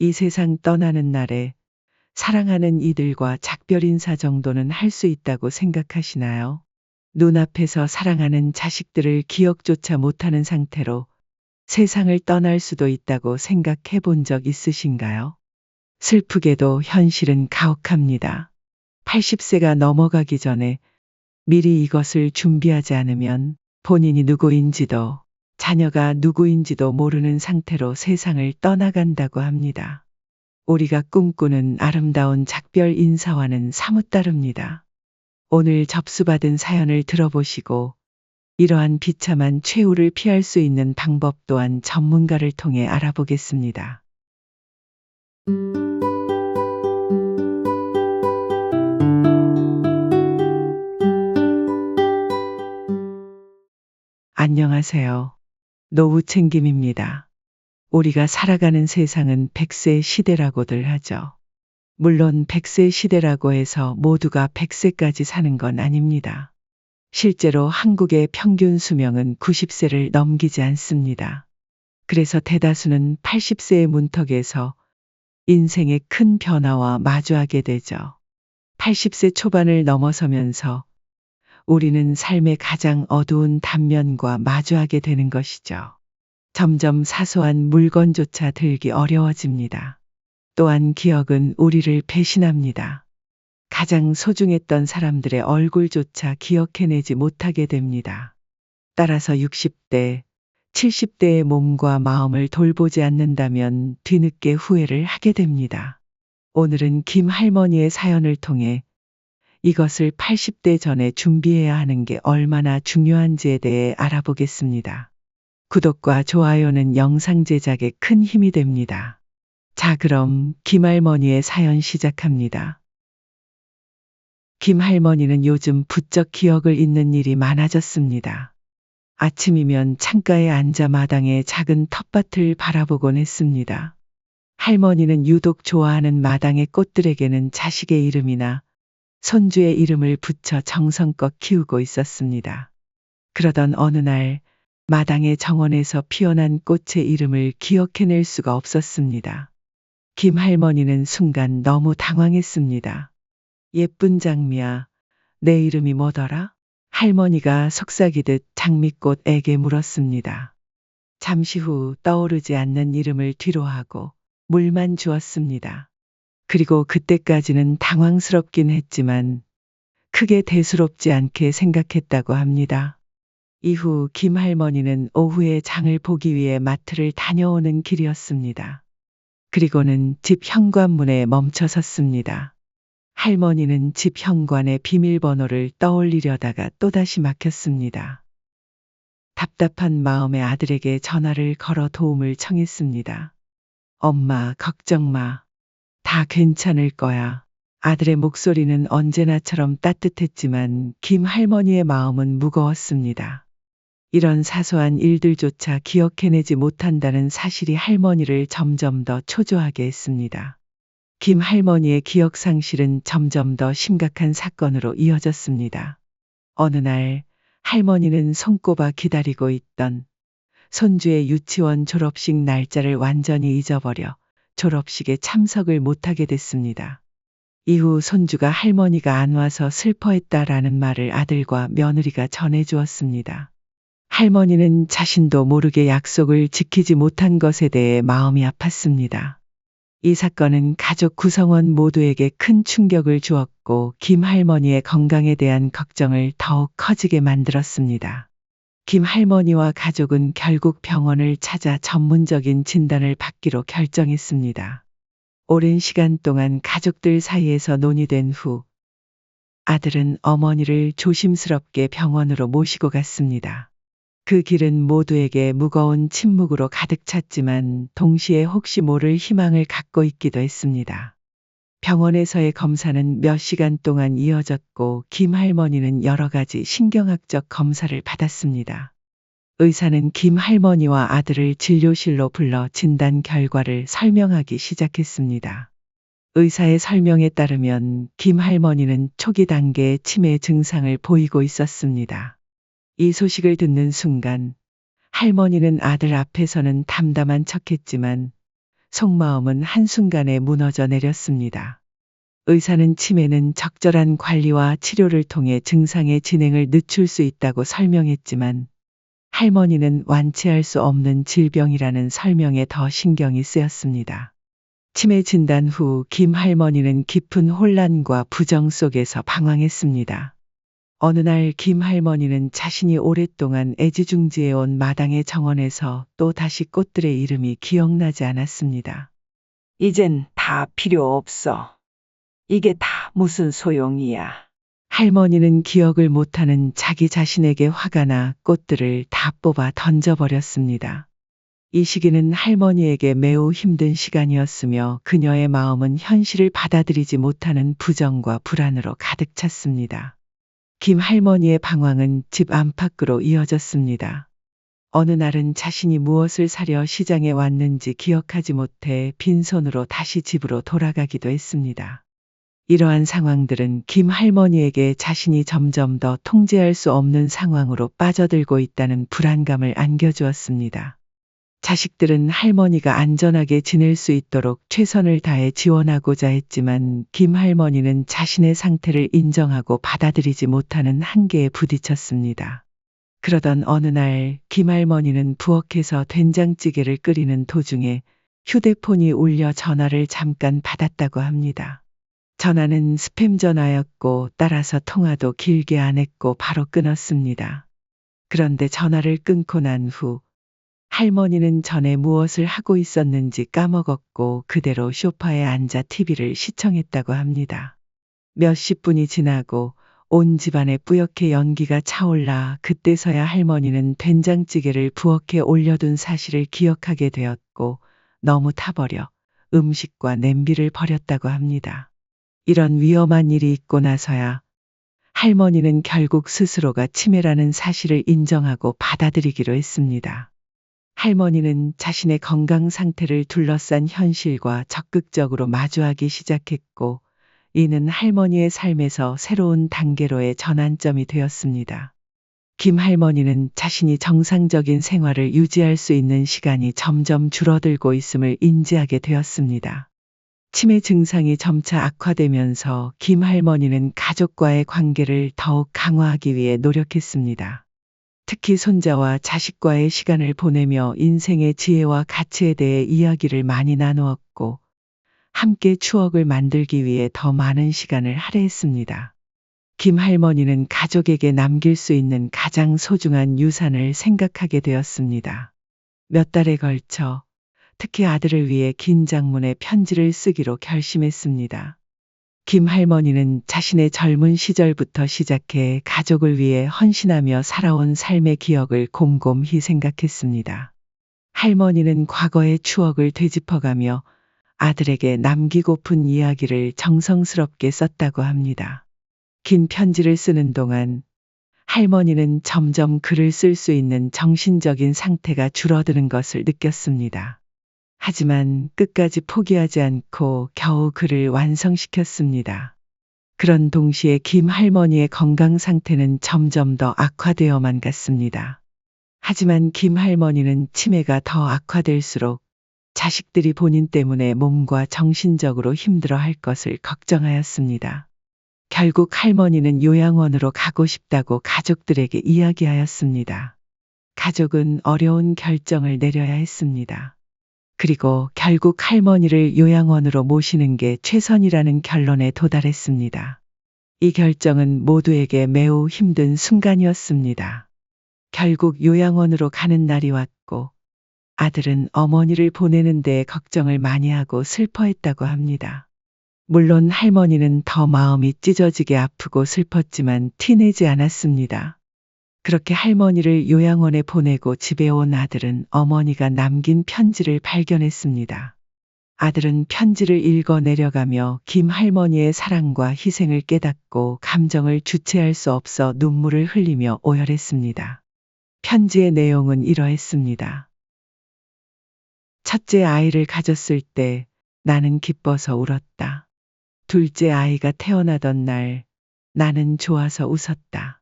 이 세상 떠나는 날에 사랑하는 이들과 작별 인사 정도는 할 수 있다고 생각하시나요? 눈앞에서 사랑하는 자식들을 기억조차 못하는 상태로 세상을 떠날 수도 있다고 생각해 본 적 있으신가요? 슬프게도 현실은 가혹합니다. 80세가 넘어가기 전에 미리 이것을 준비하지 않으면 본인이 누구인지도 자녀가 누구인지도 모르는 상태로 세상을 떠나간다고 합니다. 우리가 꿈꾸는 아름다운 작별 인사와는 사뭇 다릅니다. 오늘 접수받은 사연을 들어보시고 이러한 비참한 최후를 피할 수 있는 방법 또한 전문가를 통해 알아보겠습니다. 안녕하세요. 노후챙김입니다. 우리가 살아가는 세상은 100세 시대라고들 하죠. 물론 100세 시대라고 해서 모두가 100세까지 사는 건 아닙니다. 실제로 한국의 평균 수명은 90세를 넘기지 않습니다. 그래서 대다수는 80세의 문턱에서 인생의 큰 변화와 마주하게 되죠. 80세 초반을 넘어서면서 우리는 삶의 가장 어두운 단면과 마주하게 되는 것이죠. 점점 사소한 물건조차 들기 어려워집니다. 또한 기억은 우리를 배신합니다. 가장 소중했던 사람들의 얼굴조차 기억해내지 못하게 됩니다. 따라서 60대, 70대의 몸과 마음을 돌보지 않는다면 뒤늦게 후회를 하게 됩니다. 오늘은 김 할머니의 사연을 통해 이것을 80대 전에 준비해야 하는 게 얼마나 중요한지에 대해 알아보겠습니다. 구독과 좋아요는 영상 제작에 큰 힘이 됩니다. 자, 그럼 김 할머니의 사연 시작합니다. 김 할머니는 요즘 부쩍 기억을 잊는 일이 많아졌습니다. 아침이면 창가에 앉아 마당의 작은 텃밭을 바라보곤 했습니다. 할머니는 유독 좋아하는 마당의 꽃들에게는 자식의 이름이나 손주의 이름을 붙여 정성껏 키우고 있었습니다. 그러던 어느 날 마당의 정원에서 피어난 꽃의 이름을 기억해낼 수가 없었습니다. 김 할머니는 순간 너무 당황했습니다. 예쁜 장미야, 내 이름이 뭐더라? 할머니가 속삭이듯 장미꽃에게 물었습니다. 잠시 후 떠오르지 않는 이름을 뒤로하고 물만 주었습니다. 그리고 그때까지는 당황스럽긴 했지만 크게 대수롭지 않게 생각했다고 합니다. 이후 김 할머니는 오후에 장을 보기 위해 마트를 다녀오는 길이었습니다. 그리고는 집 현관문에 멈춰 섰습니다. 할머니는 집 현관의 비밀번호를 떠올리려다가 또다시 막혔습니다. 답답한 마음에 아들에게 전화를 걸어 도움을 청했습니다. 엄마, 걱정 마. 다 괜찮을 거야. 아들의 목소리는 언제나처럼 따뜻했지만 김 할머니의 마음은 무거웠습니다. 이런 사소한 일들조차 기억해내지 못한다는 사실이 할머니를 점점 더 초조하게 했습니다. 김 할머니의 기억 상실은 점점 더 심각한 사건으로 이어졌습니다. 어느 날 할머니는 손꼽아 기다리고 있던 손주의 유치원 졸업식 날짜를 완전히 잊어버려 졸업식에 참석을 못하게 됐습니다. 이후 손주가 할머니가 안 와서 슬퍼했다라는 말을 아들과 며느리가 전해주었습니다. 할머니는 자신도 모르게 약속을 지키지 못한 것에 대해 마음이 아팠습니다. 이 사건은 가족 구성원 모두에게 큰 충격을 주었고 김 할머니의 건강에 대한 걱정을 더욱 커지게 만들었습니다. 김 할머니와 가족은 결국 병원을 찾아 전문적인 진단을 받기로 결정했습니다. 오랜 시간 동안 가족들 사이에서 논의된 후 아들은 어머니를 조심스럽게 병원으로 모시고 갔습니다. 그 길은 모두에게 무거운 침묵으로 가득 찼지만 동시에 혹시 모를 희망을 갖고 있기도 했습니다. 병원에서의 검사는 몇 시간 동안 이어졌고 김 할머니는 여러 가지 신경학적 검사를 받았습니다. 의사는 김 할머니와 아들을 진료실로 불러 진단 결과를 설명하기 시작했습니다. 의사의 설명에 따르면 김 할머니는 초기 단계의 치매 증상을 보이고 있었습니다. 이 소식을 듣는 순간 할머니는 아들 앞에서는 담담한 척했지만 속마음은 한순간에 무너져 내렸습니다. 의사는 치매는 적절한 관리와 치료를 통해 증상의 진행을 늦출 수 있다고 설명했지만 할머니는 완치할 수 없는 질병이라는 설명에 더 신경이 쓰였습니다. 치매 진단 후 김 할머니는 깊은 혼란과 부정 속에서 방황했습니다. 어느 날 김 할머니는 자신이 오랫동안 애지중지해온 마당의 정원에서 또 다시 꽃들의 이름이 기억나지 않았습니다. 이젠 다 필요 없어. 이게 다 무슨 소용이야. 할머니는 기억을 못하는 자기 자신에게 화가 나 꽃들을 다 뽑아 던져버렸습니다. 이 시기는 할머니에게 매우 힘든 시간이었으며 그녀의 마음은 현실을 받아들이지 못하는 부정과 불안으로 가득 찼습니다. 김 할머니의 방황은 집 안팎으로 이어졌습니다. 어느 날은 자신이 무엇을 사려 시장에 왔는지 기억하지 못해 빈손으로 다시 집으로 돌아가기도 했습니다. 이러한 상황들은 김 할머니에게 자신이 점점 더 통제할 수 없는 상황으로 빠져들고 있다는 불안감을 안겨주었습니다. 자식들은 할머니가 안전하게 지낼 수 있도록 최선을 다해 지원하고자 했지만 김 할머니는 자신의 상태를 인정하고 받아들이지 못하는 한계에 부딪혔습니다. 그러던 어느 날 김 할머니는 부엌에서 된장찌개를 끓이는 도중에 휴대폰이 울려 전화를 잠깐 받았다고 합니다. 전화는 스팸 전화였고 따라서 통화도 길게 안 했고 바로 끊었습니다. 그런데 전화를 끊고 난 후 할머니는 전에 무엇을 하고 있었는지 까먹었고 그대로 소파에 앉아 TV를 시청했다고 합니다. 몇십 분이 지나고 온 집안에 뿌옇게 연기가 차올라 그때서야 할머니는 된장찌개를 부엌에 올려둔 사실을 기억하게 되었고 너무 타버려 음식과 냄비를 버렸다고 합니다. 이런 위험한 일이 있고 나서야 할머니는 결국 스스로가 치매라는 사실을 인정하고 받아들이기로 했습니다. 할머니는 자신의 건강 상태를 둘러싼 현실과 적극적으로 마주하기 시작했고, 이는 할머니의 삶에서 새로운 단계로의 전환점이 되었습니다. 김 할머니는 자신이 정상적인 생활을 유지할 수 있는 시간이 점점 줄어들고 있음을 인지하게 되었습니다. 치매 증상이 점차 악화되면서 김 할머니는 가족과의 관계를 더욱 강화하기 위해 노력했습니다. 특히 손자와 자식과의 시간을 보내며 인생의 지혜와 가치에 대해 이야기를 많이 나누었고, 함께 추억을 만들기 위해 더 많은 시간을 할애했습니다. 김 할머니는 가족에게 남길 수 있는 가장 소중한 유산을 생각하게 되었습니다. 몇 달에 걸쳐 특히 아들을 위해 긴 장문의 편지를 쓰기로 결심했습니다. 김 할머니는 자신의 젊은 시절부터 시작해 가족을 위해 헌신하며 살아온 삶의 기억을 곰곰이 생각했습니다. 할머니는 과거의 추억을 되짚어가며 아들에게 남기고픈 이야기를 정성스럽게 썼다고 합니다. 긴 편지를 쓰는 동안 할머니는 점점 글을 쓸 수 있는 정신적인 상태가 줄어드는 것을 느꼈습니다. 하지만 끝까지 포기하지 않고 겨우 글을 완성시켰습니다. 그런 동시에 김 할머니의 건강 상태는 점점 더 악화되어만 갔습니다. 하지만 김 할머니는 치매가 더 악화될수록 자식들이 본인 때문에 몸과 정신적으로 힘들어할 것을 걱정하였습니다. 결국 할머니는 요양원으로 가고 싶다고 가족들에게 이야기하였습니다. 가족은 어려운 결정을 내려야 했습니다. 그리고 결국 할머니를 요양원으로 모시는 게 최선이라는 결론에 도달했습니다. 이 결정은 모두에게 매우 힘든 순간이었습니다. 결국 요양원으로 가는 날이 왔고 아들은 어머니를 보내는 데에 걱정을 많이 하고 슬퍼했다고 합니다. 물론 할머니는 더 마음이 찢어지게 아프고 슬펐지만 티내지 않았습니다. 그렇게 할머니를 요양원에 보내고 집에 온 아들은 어머니가 남긴 편지를 발견했습니다. 아들은 편지를 읽어 내려가며 김 할머니의 사랑과 희생을 깨닫고 감정을 주체할 수 없어 눈물을 흘리며 오열했습니다. 편지의 내용은 이러했습니다. 첫째 아이를 가졌을 때 나는 기뻐서 울었다. 둘째 아이가 태어나던 날 나는 좋아서 웃었다.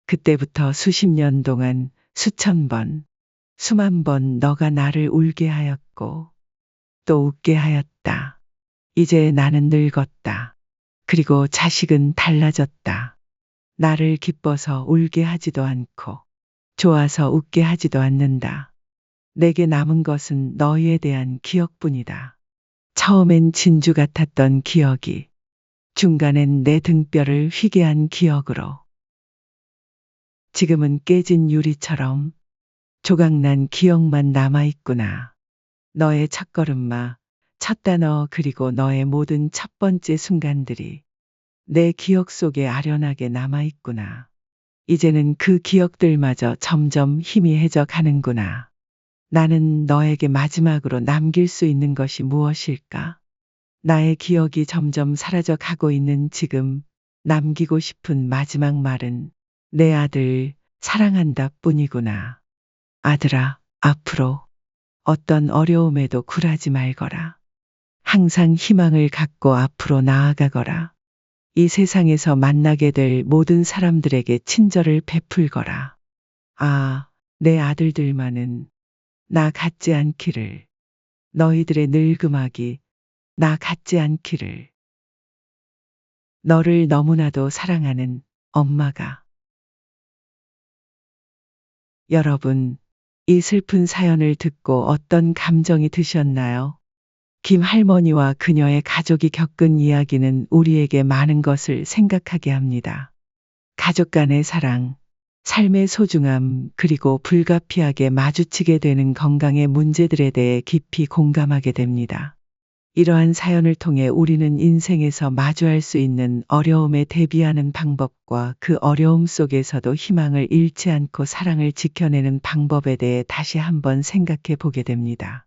그때부터 수십 년 동안 수천 번, 수만 번 너가 나를 울게 하였고 또 웃게 하였다. 이제 나는 늙었다. 그리고 자식은 달라졌다. 나를 기뻐서 울게 하지도 않고 좋아서 웃게 하지도 않는다. 내게 남은 것은 너희에 대한 기억뿐이다. 처음엔 진주 같았던 기억이 중간엔 내 등뼈를 휘게 한 기억으로 지금은 깨진 유리처럼 조각난 기억만 남아있구나. 너의 첫걸음마, 첫 단어 그리고 너의 모든 첫 번째 순간들이 내 기억 속에 아련하게 남아있구나. 이제는 그 기억들마저 점점 희미해져 가는구나. 나는 너에게 마지막으로 남길 수 있는 것이 무엇일까? 나의 기억이 점점 사라져 가고 있는 지금 남기고 싶은 마지막 말은 내 아들 사랑한다 뿐이구나. 아들아, 앞으로 어떤 어려움에도 굴하지 말거라. 항상 희망을 갖고 앞으로 나아가거라. 이 세상에서 만나게 될 모든 사람들에게 친절을 베풀거라. 아, 내 아들들만은 나 같지 않기를. 너희들의 늙음악이 나 같지 않기를. 너를 너무나도 사랑하는 엄마가. 여러분, 이 슬픈 사연을 듣고 어떤 감정이 드셨나요? 김 할머니와 그녀의 가족이 겪은 이야기는 우리에게 많은 것을 생각하게 합니다. 가족 간의 사랑, 삶의 소중함, 그리고 불가피하게 마주치게 되는 건강의 문제들에 대해 깊이 공감하게 됩니다. 이러한 사연을 통해 우리는 인생에서 마주할 수 있는 어려움에 대비하는 방법과 그 어려움 속에서도 희망을 잃지 않고 사랑을 지켜내는 방법에 대해 다시 한번 생각해 보게 됩니다.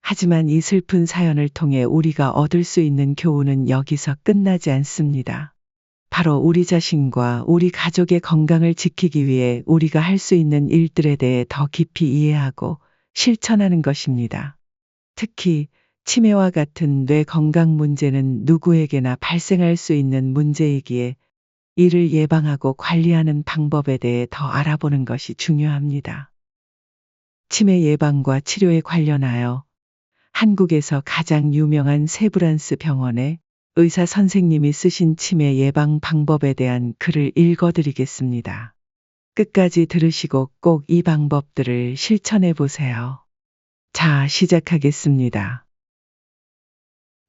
하지만 이 슬픈 사연을 통해 우리가 얻을 수 있는 교훈은 여기서 끝나지 않습니다. 바로 우리 자신과 우리 가족의 건강을 지키기 위해 우리가 할 수 있는 일들에 대해 더 깊이 이해하고 실천하는 것입니다. 특히 치매와 같은 뇌 건강 문제는 누구에게나 발생할 수 있는 문제이기에 이를 예방하고 관리하는 방법에 대해 더 알아보는 것이 중요합니다. 치매 예방과 치료에 관련하여 한국에서 가장 유명한 세브란스 병원의 의사 선생님이 쓰신 치매 예방 방법에 대한 글을 읽어드리겠습니다. 끝까지 들으시고 꼭 이 방법들을 실천해 보세요. 자, 시작하겠습니다.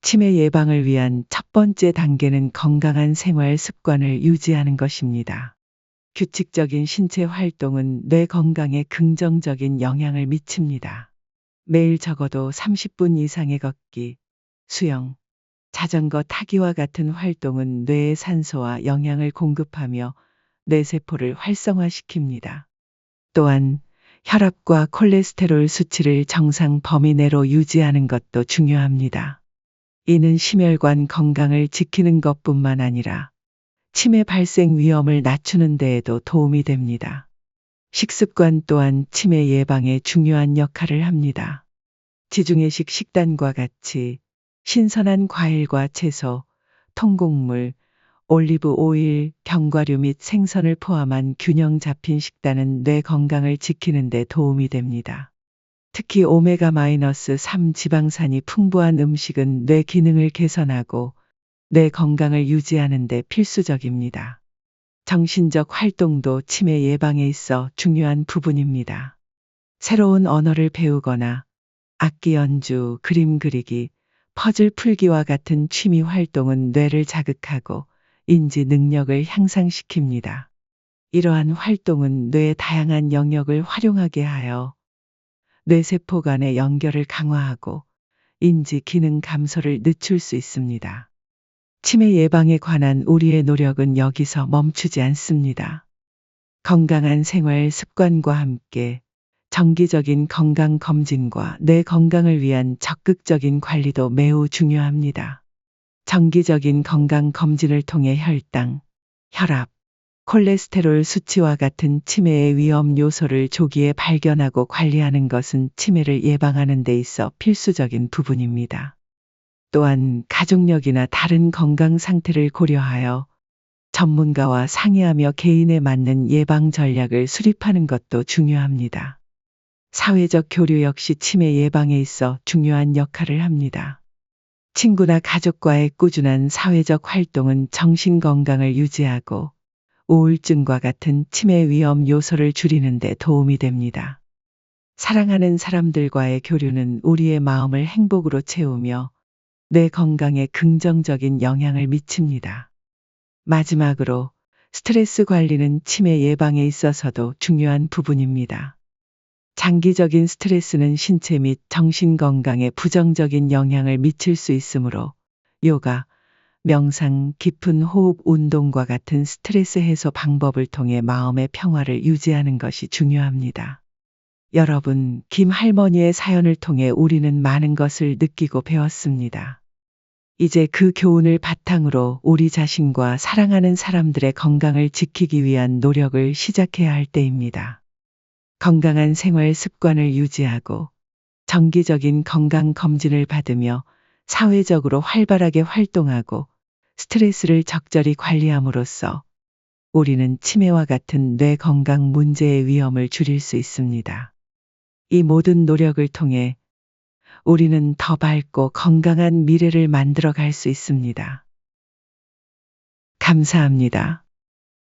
치매 예방을 위한 첫 번째 단계는 건강한 생활 습관을 유지하는 것입니다. 규칙적인 신체 활동은 뇌 건강에 긍정적인 영향을 미칩니다. 매일 적어도 30분 이상의 걷기, 수영, 자전거 타기와 같은 활동은 뇌에 산소와 영양을 공급하며 뇌세포를 활성화시킵니다. 또한 혈압과 콜레스테롤 수치를 정상 범위 내로 유지하는 것도 중요합니다. 이는 심혈관 건강을 지키는 것뿐만 아니라 치매 발생 위험을 낮추는 데에도 도움이 됩니다. 식습관 또한 치매 예방에 중요한 역할을 합니다. 지중해식 식단과 같이 신선한 과일과 채소, 통곡물, 올리브 오일, 견과류 및 생선을 포함한 균형 잡힌 식단은 뇌 건강을 지키는 데 도움이 됩니다. 특히 오메가-3 지방산이 풍부한 음식은 뇌 기능을 개선하고 뇌 건강을 유지하는 데 필수적입니다. 정신적 활동도 치매 예방에 있어 중요한 부분입니다. 새로운 언어를 배우거나 악기 연주, 그림 그리기, 퍼즐 풀기와 같은 취미 활동은 뇌를 자극하고 인지 능력을 향상시킵니다. 이러한 활동은 뇌의 다양한 영역을 활용하게 하여 뇌세포 간의 연결을 강화하고 인지 기능 감소를 늦출 수 있습니다. 치매 예방에 관한 우리의 노력은 여기서 멈추지 않습니다. 건강한 생활 습관과 함께 정기적인 건강 검진과 뇌 건강을 위한 적극적인 관리도 매우 중요합니다. 정기적인 건강 검진을 통해 혈당, 혈압, 콜레스테롤 수치와 같은 치매의 위험 요소를 조기에 발견하고 관리하는 것은 치매를 예방하는 데 있어 필수적인 부분입니다. 또한 가족력이나 다른 건강 상태를 고려하여 전문가와 상의하며 개인에 맞는 예방 전략을 수립하는 것도 중요합니다. 사회적 교류 역시 치매 예방에 있어 중요한 역할을 합니다. 친구나 가족과의 꾸준한 사회적 활동은 정신 건강을 유지하고 우울증과 같은 치매 위험 요소를 줄이는 데 도움이 됩니다. 사랑하는 사람들과의 교류는 우리의 마음을 행복으로 채우며 뇌 건강에 긍정적인 영향을 미칩니다. 마지막으로 스트레스 관리는 치매 예방에 있어서도 중요한 부분입니다. 장기적인 스트레스는 신체 및 정신 건강에 부정적인 영향을 미칠 수 있으므로 요가, 명상, 깊은 호흡 운동과 같은 스트레스 해소 방법을 통해 마음의 평화를 유지하는 것이 중요합니다. 여러분, 김 할머니의 사연을 통해 우리는 많은 것을 느끼고 배웠습니다. 이제 그 교훈을 바탕으로 우리 자신과 사랑하는 사람들의 건강을 지키기 위한 노력을 시작해야 할 때입니다. 건강한 생활 습관을 유지하고 정기적인 건강 검진을 받으며 사회적으로 활발하게 활동하고 스트레스를 적절히 관리함으로써 우리는 치매와 같은 뇌 건강 문제의 위험을 줄일 수 있습니다. 이 모든 노력을 통해 우리는 더 밝고 건강한 미래를 만들어 갈 수 있습니다. 감사합니다.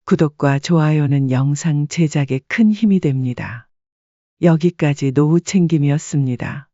구독과 좋아요는 영상 제작에 큰 힘이 됩니다. 여기까지 노후챙김이었습니다.